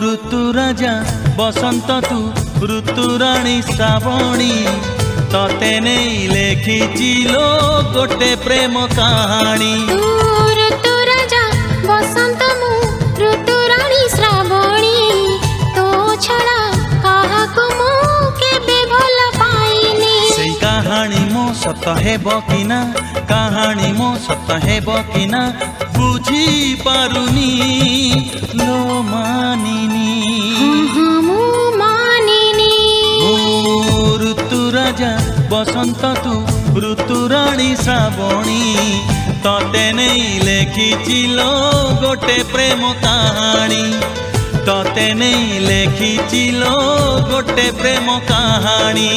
ऋतु राजा बसंत तू ऋतु राणी श्रावणी तते नहीं लेखिची लो गोटे प्रेम कहानी। तू ऋतु राजा बसंत मु ऋतु राणी श्रावणी तो छड़ा काहाकु मु केबे भल पाइनी। सेई कहानी मो सत हेबो कि ना कहानी मो सत हेबो कि ना बुझी पारुनी लो मानिनी। मु मानिनी ऋतु राजा बसंत तू ऋतु राणी श्रावणी तते नहीं लेखिची लो गोटे प्रेम कहानी तते नहीं लेखिची लो गोटे प्रेम कहानी।